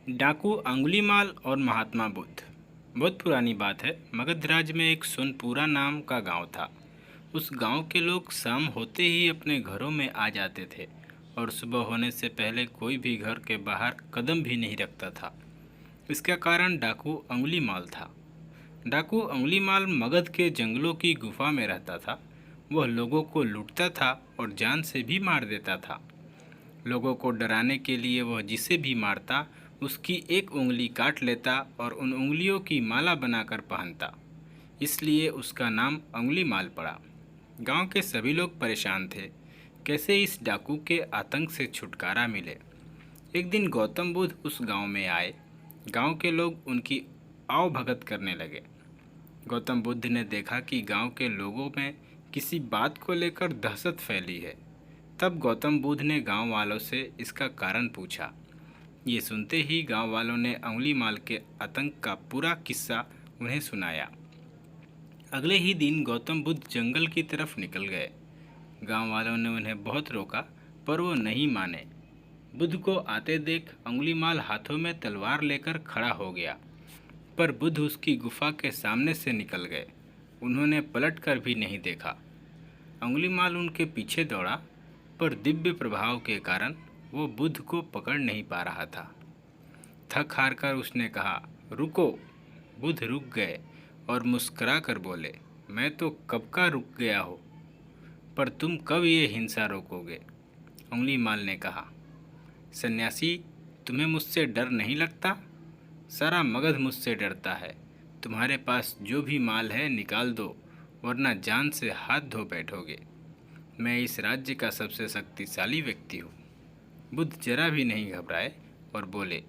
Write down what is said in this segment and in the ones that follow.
डाकू अंगुलीमाल और महात्मा बुद्ध। बहुत पुरानी बात है। मगध राज्य में एक सोनपुरा नाम का गांव था। उस गांव के लोग शाम होते ही अपने घरों में आ जाते थे और सुबह होने से पहले कोई भी घर के बाहर कदम भी नहीं रखता था। इसका कारण डाकू अंगुलीमाल था। डाकू अंगुलीमाल मगध के जंगलों की गुफा में रहता था। वह लोगों को लूटता था और जान से भी मार देता था। लोगों को डराने के लिए वह जिसे भी मारता उसकी एक उंगली काट लेता और उन उंगलियों की माला बनाकर पहनता। इसलिए उसका नाम अंगुलीमाल पड़ा। गांव के सभी लोग परेशान थे, कैसे इस डाकू के आतंक से छुटकारा मिले। एक दिन गौतम बुद्ध उस गांव में आए। गांव के लोग उनकी आवभगत करने लगे। गौतम बुद्ध ने देखा कि गांव के लोगों में किसी बात को लेकर दहशत फैली है। तब गौतम बुद्ध ने गांव वालों से इसका कारण पूछा। ये सुनते ही गांव वालों ने अंगुलीमाल के आतंक का पूरा किस्सा उन्हें सुनाया। अगले ही दिन गौतम बुद्ध जंगल की तरफ निकल गए। गांव वालों ने उन्हें बहुत रोका, पर वो नहीं माने। बुद्ध को आते देख अंगुलीमाल हाथों में तलवार लेकर खड़ा हो गया, पर बुद्ध उसकी गुफा के सामने से निकल गए। उन्होंने पलट कर भी नहीं देखा। अंगुलीमाल उनके पीछे दौड़ा, पर दिव्य प्रभाव के कारण वो बुद्ध को पकड़ नहीं पा रहा था। थक हार कर उसने कहा, रुको। बुद्ध रुक गए और मुस्कुरा कर बोले, मैं तो कब का रुक गया हो, पर तुम कब ये हिंसा रोकोगे? अंगुलीमाल ने कहा, सन्यासी, तुम्हें मुझसे डर नहीं लगता? सारा मगध मुझसे डरता है। तुम्हारे पास जो भी माल है निकाल दो, वरना जान से हाथ धो बैठोगे। मैं इस राज्य का सबसे शक्तिशाली व्यक्ति हूँ। बुद्ध जरा भी नहीं घबराए और बोले,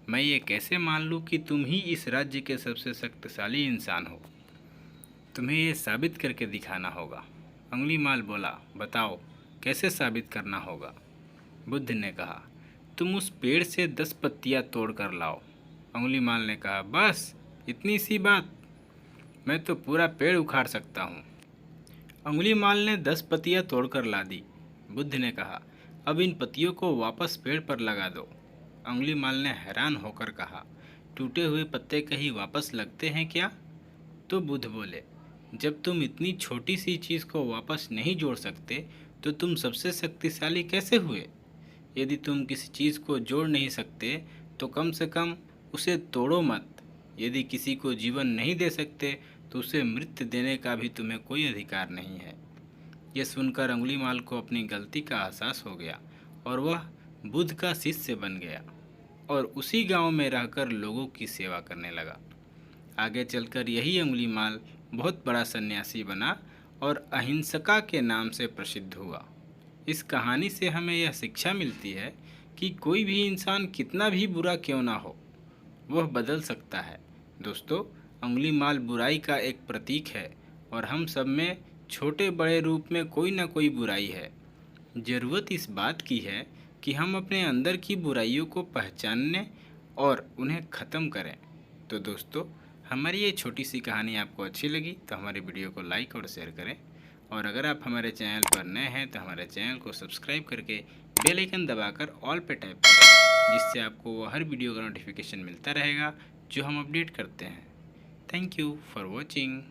मैं ये कैसे मान लूँ कि तुम ही इस राज्य के सबसे शक्तिशाली इंसान हो? तुम्हें ये साबित करके दिखाना होगा। अंगुलीमाल बोला, बताओ कैसे साबित करना होगा? बुद्ध ने कहा, तुम उस पेड़ से 10 पत्तियाँ तोड़ कर लाओ। अंगुलीमाल ने कहा, बस इतनी सी बात? मैं तो पूरा पेड़ उखाड़ सकता हूँ। अंगुलीमाल ने 10 पत्तियाँ तोड़कर ला दी। बुद्ध ने कहा, अब इन पत्तियों को वापस पेड़ पर लगा दो। अंगुलीमाल ने हैरान होकर कहा, टूटे हुए पत्ते कहीं वापस लगते हैं क्या? तो बुद्ध बोले, जब तुम इतनी छोटी सी चीज़ को वापस नहीं जोड़ सकते तो तुम सबसे शक्तिशाली कैसे हुए? यदि तुम किसी चीज़ को जोड़ नहीं सकते तो कम से कम उसे तोड़ो मत। यदि किसी को जीवन नहीं दे सकते तो उसे मृत्यु देने का भी तुम्हें कोई अधिकार नहीं है। यह सुनकर अंगुलीमाल को अपनी गलती का एहसास हो गया और वह बुद्ध का शिष्य बन गया और उसी गांव में रहकर लोगों की सेवा करने लगा। आगे चलकर यही अंगुलीमाल बहुत बड़ा सन्यासी बना और अहिंसका के नाम से प्रसिद्ध हुआ। इस कहानी से हमें यह शिक्षा मिलती है कि कोई भी इंसान कितना भी बुरा क्यों ना हो, वह बदल सकता है। दोस्तों, अंगुलीमाल बुराई का एक प्रतीक है और हम सब में छोटे बड़े रूप में कोई ना कोई बुराई है। ज़रूरत इस बात की है कि हम अपने अंदर की बुराइयों को पहचानने और उन्हें ख़त्म करें। तो दोस्तों, हमारी ये छोटी सी कहानी आपको अच्छी लगी तो हमारे वीडियो को लाइक और शेयर करें, और अगर आप हमारे चैनल पर नए हैं तो हमारे चैनल को सब्सक्राइब करके बेल आइकन दबाकर ऑल पे टैप करें, जिससे आपको वो हर वीडियो का नोटिफिकेशन मिलता रहेगा जो हम अपडेट करते हैं। Thank you for watching.